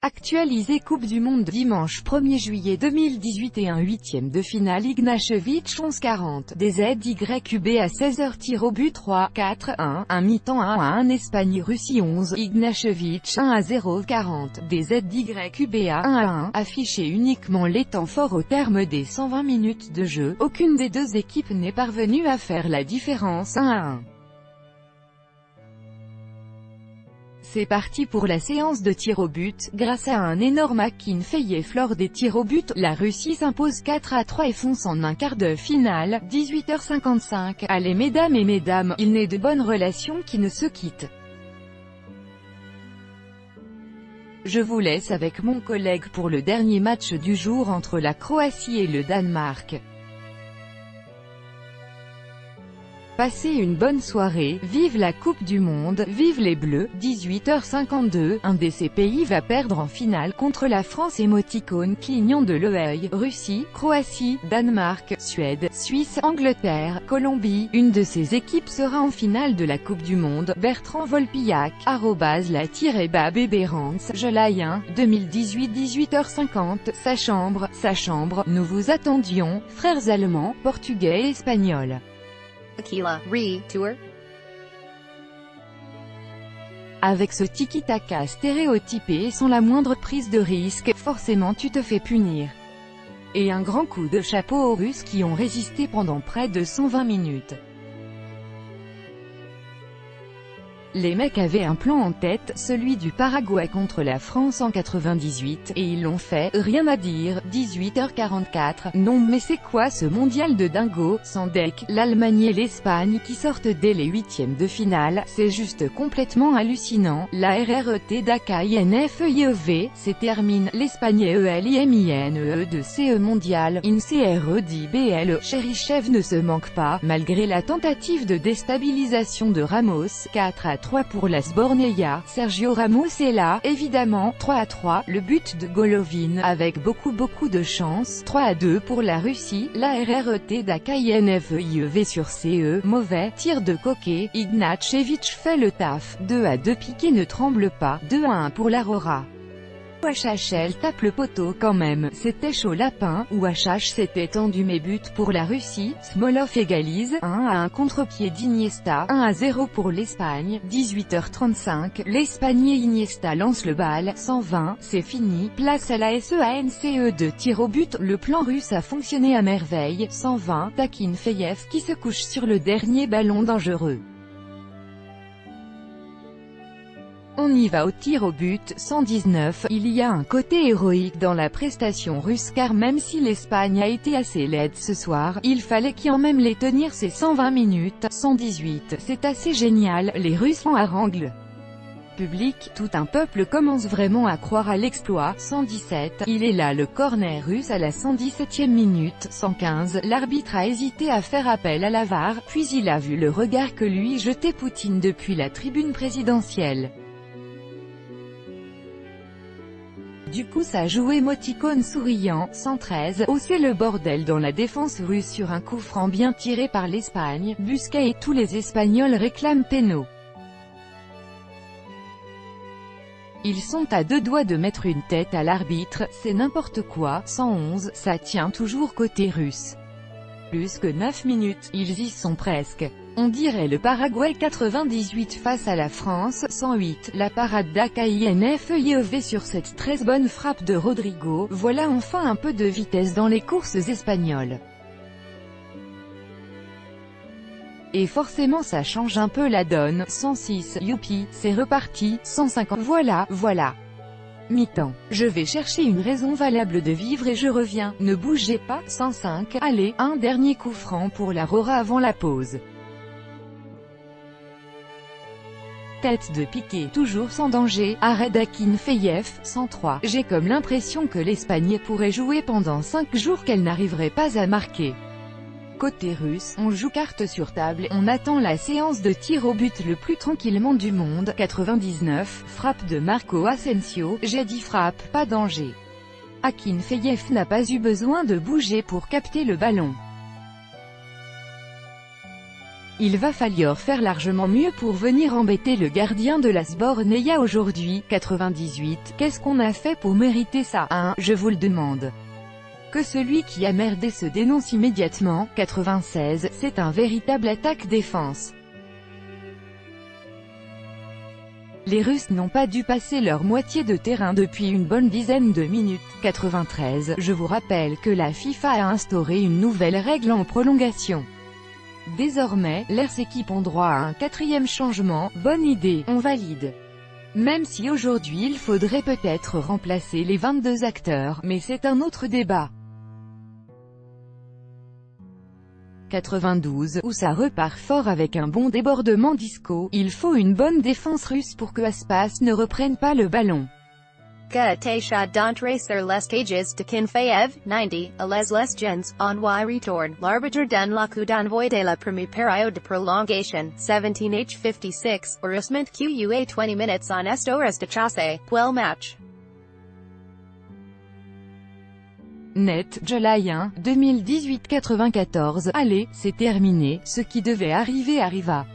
Actualisé Coupe du Monde dimanche 1er juillet 2018 et un huitième de finale Ignashevich 11-40, DZYQB à 16h tir au but 3-4-1, un mi-temps 1-1 Espagne-Russie 11, Ignashevich 1-0 40, DZYQB à 1-1, affiché uniquement les temps forts au terme des 120 minutes de jeu, aucune des deux équipes n'est parvenue à faire la différence 1-1. C'est parti pour la séance de tir au but. Grâce à un énorme Akinfeyev lors des tirs au but, la Russie s'impose 4-3 et fonce en un quart de finale, 18h55. Allez mesdames et mesdames, il n'est de bonnes relations qui ne se quittent. Je vous laisse avec mon collègue pour le dernier match du jour entre la Croatie et le Danemark. Passez une bonne soirée, vive la Coupe du Monde, vive les Bleus. 18h52, un de ces pays va perdre en finale contre la France. Émoticône clignant de l'œil. Russie, Croatie, Danemark, Suède, Suisse, Angleterre, Colombie. Une de ces équipes sera en finale de la Coupe du Monde. Bertrand Volpillac, @la-Bébérance, Jolaïen, 2018 18h50, sa chambre, nous vous attendions, frères allemands, portugais et espagnols. Aquila, Tour. Avec ce tiki-taka stéréotypé et sans la moindre prise de risque, forcément tu te fais punir. Et un grand coup de chapeau aux Russes qui ont résisté pendant près de 120 minutes. Les mecs avaient un plan en tête, celui du Paraguay contre la France en 98, et ils l'ont fait, rien à dire. 18h44, non mais c'est quoi ce mondial de dingo, sans deck, l'Allemagne et l'Espagne qui sortent dès les huitièmes de finale, c'est juste complètement hallucinant. La RRET d'AKINFEYEV, c'est termine, l'Espagne ELIMINE de CE mondial, INCREDIBL, Cherichev ne se manque pas, malgré la tentative de déstabilisation de Ramos, 4-3 pour la Sborneia, Sergio Ramos est là, évidemment, 3-3, le but de Golovin, avec beaucoup de chance, 3-2 pour la Russie, la RRET d'AKINFEYEV sur CE, mauvais, tir de Coquet, Ignashevich fait le taf, 2-2 Piqué ne tremble pas, 2-1 pour l'Aurora. HHL tape le poteau quand même, c'était chaud lapin, ou HH s'était tendu mais but pour la Russie, Smolov égalise, 1-1 contre-pied d'Iniesta, 1-0 pour l'Espagne, 18h35, l'Espagne et Iniesta lancent le bal, 120, c'est fini, place à la SEANCE de tir au but, le plan russe a fonctionné à merveille, 120, Akinfeyev qui se couche sur le dernier ballon dangereux. On y va au tir au but, 119, il y a un côté héroïque dans la prestation russe car même si l'Espagne a été assez laide ce soir, il fallait quand même les tenir ces 120 minutes, 118, c'est assez génial, les Russes en haranguent. Public, tout un peuple commence vraiment à croire à l'exploit, 117, il est là le corner russe à la 117e minute, 115, l'arbitre a hésité à faire appel à la VAR, puis il a vu le regard que lui jetait Poutine depuis la tribune présidentielle. Du coup ça joue émoticône souriant, 113, oh c'est le bordel dans la défense russe sur un coup franc bien tiré par l'Espagne, Busquets et tous les Espagnols réclament pénaux. Ils sont à deux doigts de mettre une tête à l'arbitre, c'est n'importe quoi, 111, ça tient toujours côté russe. Plus que 9 minutes, ils y sont presque. On dirait le Paraguay 98 face à la France, 108, la parade d'AKINFEYEV sur cette très bonne frappe de Rodrigo, voilà enfin un peu de vitesse dans les courses espagnoles. Et forcément ça change un peu la donne, 106, youpi, c'est reparti, 150, voilà. Mi-temps. Je vais chercher une raison valable de vivre et je reviens, ne bougez pas, 105, allez, un dernier coup franc pour l'Aurora avant la pause. Tête de Piqué, toujours sans danger, arrêt d'Akinfeyev, 103. J'ai comme l'impression que l'Espagne pourrait jouer pendant 5 jours qu'elle n'arriverait pas à marquer. Côté russe, on joue carte sur table, on attend la séance de tir au but le plus tranquillement du monde, 99, frappe de Marco Asensio, j'ai dit frappe, pas danger. Akinfeyev n'a pas eu besoin de bouger pour capter le ballon. Il va falloir faire largement mieux pour venir embêter le gardien de la Sbornea aujourd'hui. 98. Qu'est-ce qu'on a fait pour mériter ça, hein, je vous le demande. Que celui qui a merdé se dénonce immédiatement. 96. C'est un véritable attaque-défense. Les Russes n'ont pas dû passer leur moitié de terrain depuis une bonne dizaine de minutes. 93. Je vous rappelle que la FIFA a instauré une nouvelle règle en prolongation. Désormais, leurs équipes ont droit à un 4e changement. Bonne idée, on valide. Même si aujourd'hui il faudrait peut-être remplacer les 22 acteurs, mais c'est un autre débat. 92, où ça repart fort avec un bon débordement d'Isco. Il faut une bonne défense russe pour que Aspas ne reprenne pas le ballon. Gatasha don't racer les cages to Kinfeev, 90, a les gens, on y retourne, l'arbitre den la coup d'envoi de la première période de prolongation, 17h56, heureusement QUA 20 minutes en estores de chasse, well match. Net, July 1, 2018-94, allez, c'est terminé, ce qui devait arriver arriva.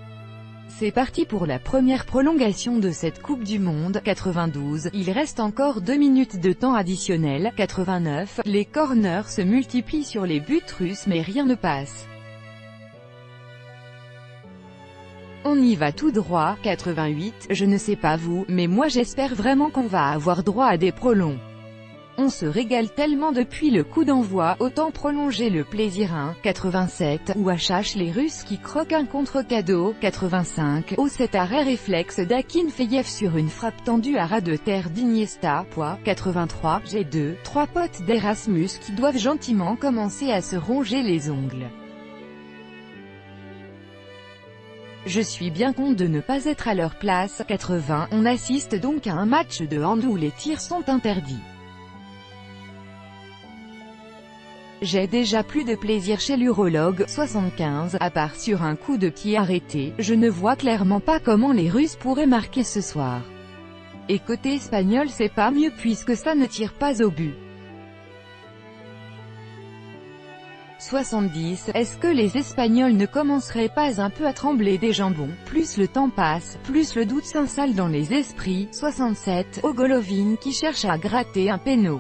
C'est parti pour la première prolongation de cette Coupe du Monde. 92, il reste encore 2 minutes de temps additionnel. 89, les corners se multiplient sur les buts russes mais rien ne passe. On y va tout droit. 88, je ne sais pas vous, mais moi j'espère vraiment qu'on va avoir droit à des prolongs. On se régale tellement depuis le coup d'envoi, autant prolonger le plaisir. 87, ou HH les Russes qui croquent un contre-cadeau. 85, cet arrêt réflexe d'Akinfeyev sur une frappe tendue à ras de terre d'Iniesta. 83, G2, 3 potes d'Erasmus qui doivent gentiment commencer à se ronger les ongles. Je suis bien con de ne pas être à leur place. 80, on assiste donc à un match de hand où les tirs sont interdits. J'ai déjà plus de plaisir chez l'urologue. 75, à part sur un coup de pied arrêté, je ne vois clairement pas comment les Russes pourraient marquer ce soir. Et côté espagnol c'est pas mieux puisque ça ne tire pas au but. 70, est-ce que les Espagnols ne commenceraient pas un peu à trembler des jambons? Plus le temps passe, plus le doute s'installe dans les esprits. 67, Golovin qui cherche à gratter un péno.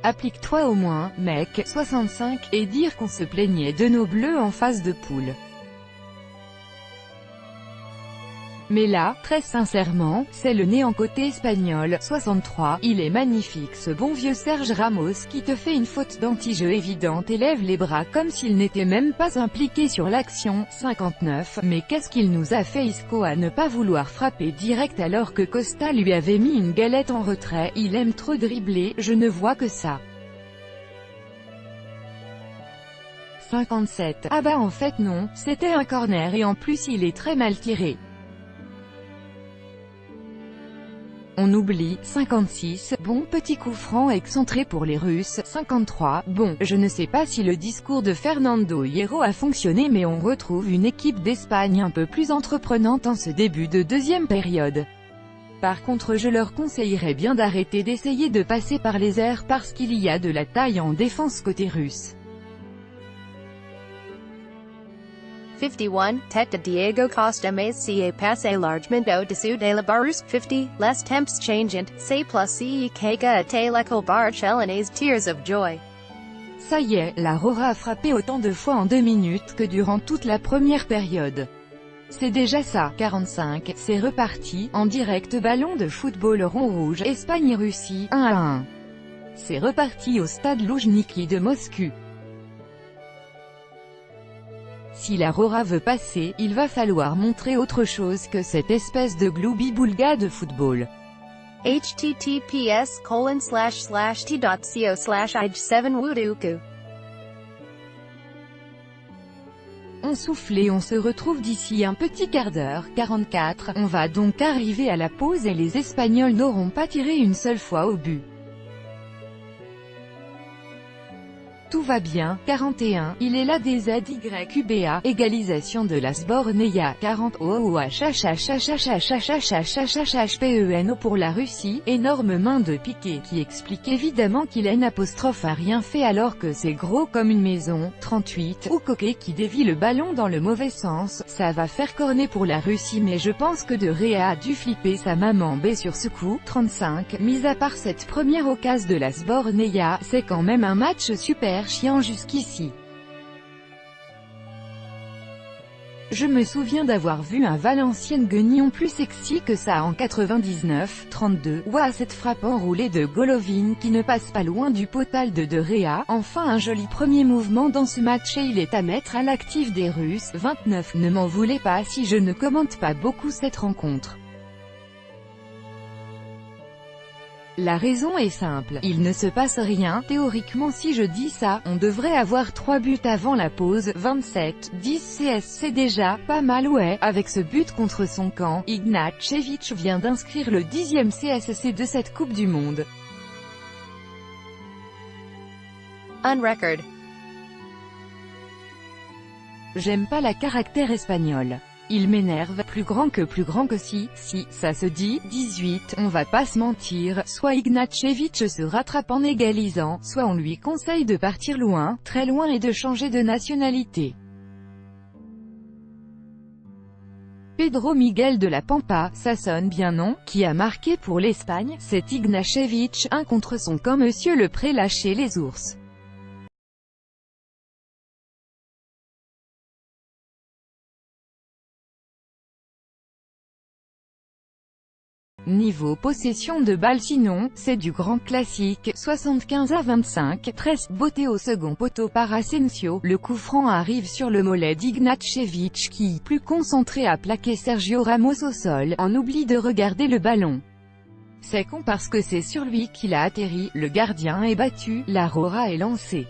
Applique-toi au moins, mec. 65, et dire qu'on se plaignait de nos bleus en phase de poule. Mais là, très sincèrement, c'est le néant côté espagnol. 63, il est magnifique ce bon vieux Serge Ramos qui te fait une faute d'anti-jeu évidente et lève les bras comme s'il n'était même pas impliqué sur l'action. 59, mais qu'est-ce qu'il nous a fait Isco à ne pas vouloir frapper direct alors que Costa lui avait mis une galette en retrait? Il aime trop dribbler, je ne vois que ça. 57, ah bah en fait non, c'était un corner et en plus il est très mal tiré. On oublie. 56, bon petit coup franc excentré pour les Russes. 53, bon, je ne sais pas si le discours de Fernando Hierro a fonctionné mais on retrouve une équipe d'Espagne un peu plus entreprenante en ce début de deuxième période. Par contre je leur conseillerais bien d'arrêter d'essayer de passer par les airs parce qu'il y a de la taille en défense côté russe. 51, Tête de Diego Costa mais si passe largement au-dessus de la barre. 50, les temps changeant, c'est plus si kega te l'école bar chelines tears of joy. Ça y est, la Rora a frappé autant de fois en 2 minutes que durant toute la première période. C'est déjà ça. 45, c'est reparti, en direct ballon de football rond-rouge, Espagne-Russie, 1-1. C'est reparti au stade Loujniki de Moscou. Si la Rora veut passer, il va falloir montrer autre chose que cette espèce de gloubi-boulga de football. https://t.co/ij7wuduku. On souffle et on se retrouve d'ici un petit quart d'heure. 44, on va donc arriver à la pause et les Espagnols n'auront pas tiré une seule fois au but. Tout va bien. 41. Il est là des ZYUBA. Égalisation de la Sborneia. 40. OOHHHHHHHHHHHPENO pour la Russie. Énorme main de Piqué qui explique évidemment qu'il a rien fait alors que c'est gros comme une maison. 38. Ou Coquet qui dévie le ballon dans le mauvais sens. Ça va faire corner pour la Russie mais je pense que De Réa a dû flipper sa maman B sur ce coup. 35. Mis à part cette première occasion de la Sborneia, c'est quand même un match super chiant jusqu'ici. Je me souviens d'avoir vu un Valenciennes Guignon plus sexy que ça en 99. 32. Ouah, cette frappe enroulée de Golovin qui ne passe pas loin du potal de Réa. Enfin un joli premier mouvement dans ce match et il est à mettre à l'actif des Russes. 29. Ne m'en voulez pas si je ne commente pas beaucoup cette rencontre. La raison est simple, il ne se passe rien. Théoriquement si je dis ça, on devrait avoir 3 buts avant la pause. 27. 10 CS c'est déjà pas mal ouais. Avec ce but contre son camp, Ignatchevich vient d'inscrire le 10e CSC de cette Coupe du Monde. On record. J'aime pas la caractère espagnol. Il m'énerve, plus grand que si, ça se dit. 18. On va pas se mentir, soit Ignatchevich se rattrape en égalisant, soit on lui conseille de partir loin, très loin et de changer de nationalité. Pedro Miguel de la Pampa, ça sonne bien non, qui a marqué pour l'Espagne, c'est Ignatchevich, un contre son camp monsieur le prélat chez les ours. Niveau possession de balle sinon, c'est du grand classique, 75-25, 13, beauté au second poteau par Asensio, le coup franc arrive sur le mollet d'Ignatchevich qui, plus concentré à plaquer Sergio Ramos au sol, en oublie de regarder le ballon. C'est con parce que c'est sur lui qu'il a atterri, le gardien est battu, la Rora est lancée.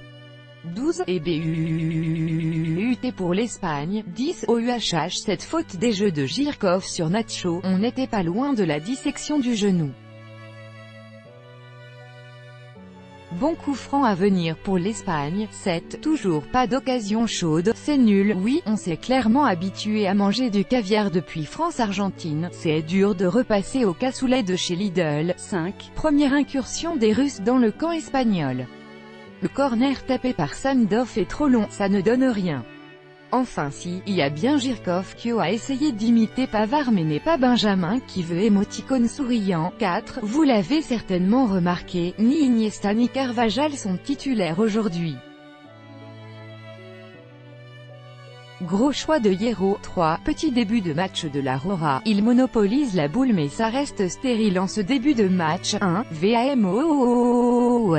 12, et BUT pour l'Espagne, 10, OUHH cette faute des jeux de Jirkov sur Nacho, on n'était pas loin de la dissection du genou. Bon coup franc à venir pour l'Espagne, 7, toujours pas d'occasion chaude, c'est nul, oui, on s'est clairement habitué à manger du caviar depuis France-Argentine, c'est dur de repasser au cassoulet de chez Lidl, 5, première incursion des Russes dans le camp espagnol. Le corner tapé par Sandov est trop long, ça ne donne rien. Enfin si, il y a bien Jirkov qui a essayé d'imiter Pavard mais n'est pas Benjamin qui veut émoticône souriant. 4. Vous l'avez certainement remarqué, ni Iniesta ni Carvajal sont titulaires aujourd'hui. Gros choix de Hierro. 3. Petit début de match de la Rora. Il monopolise la boule mais ça reste stérile en ce début de match. 1. VAMOOS.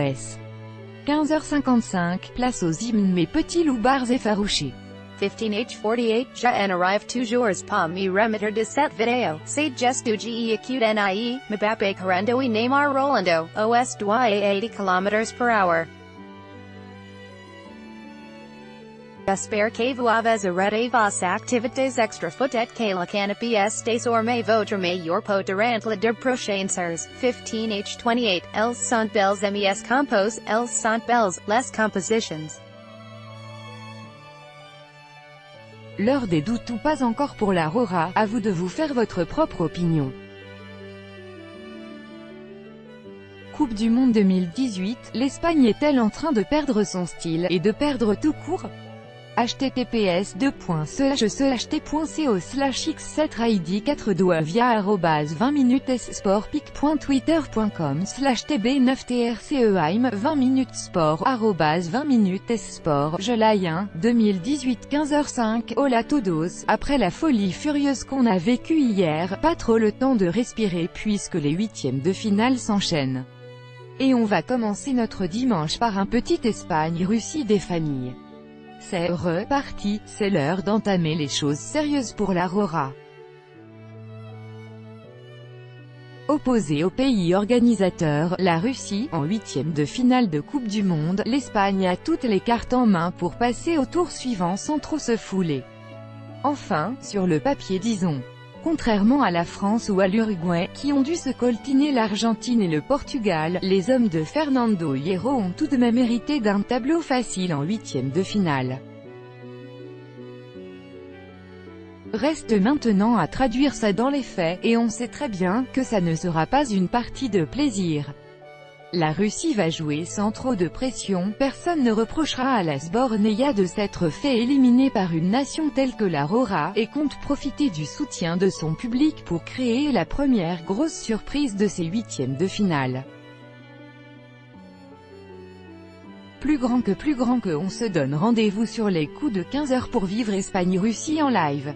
15h55, place aux hymnes mes petits loupards effarouchés. 15h48, je n'arrive toujours pas me remettre de cette vidéo. C'est juste que j'ai acute nie, Mbappé correndo et Neymar Rolando, os doit 80 km/h. J'espère que vous avez arrêté vos activités extra-foot et que la canopie est désormais votre meilleur pot durant les 2 prochaines heures. 15h28, elles sont belles mes compos, elles sont belles, les compositions. L'heure des doutes ou pas encore pour la Rora, à vous de vous faire votre propre opinion. Coupe du Monde 2018, l'Espagne est-elle en train de perdre son style, et de perdre tout court? https://t.co/x7id4 via @20minutessportpic.twitter.com/tb9trceim 20 minutes sport @20 minutes sport. July 1, 2018 15h05. Hola todos. Après la folie furieuse qu'on a vécue hier, pas trop le temps de respirer puisque les huitièmes de finale s'enchaînent. Et on va commencer notre dimanche par un petit Espagne-Russie des familles. C'est reparti, c'est l'heure d'entamer les choses sérieuses pour la Rora. Opposée au pays organisateur, la Russie, en huitième de finale de Coupe du Monde, l'Espagne a toutes les cartes en main pour passer au tour suivant sans trop se fouler. Enfin, sur le papier disons. Contrairement à la France ou à l'Uruguay, qui ont dû se coltiner l'Argentine et le Portugal, les hommes de Fernando Hierro ont tout de même hérité d'un tableau facile en huitième de finale. Reste maintenant à traduire ça dans les faits, et on sait très bien que ça ne sera pas une partie de plaisir. La Russie va jouer sans trop de pression, personne ne reprochera à la Sbornea de s'être fait éliminer par une nation telle que la Rora, et compte profiter du soutien de son public pour créer la première grosse surprise de ces huitièmes de finale. Plus grand que on se donne rendez-vous sur les coups de 15 h pour vivre Espagne-Russie en live.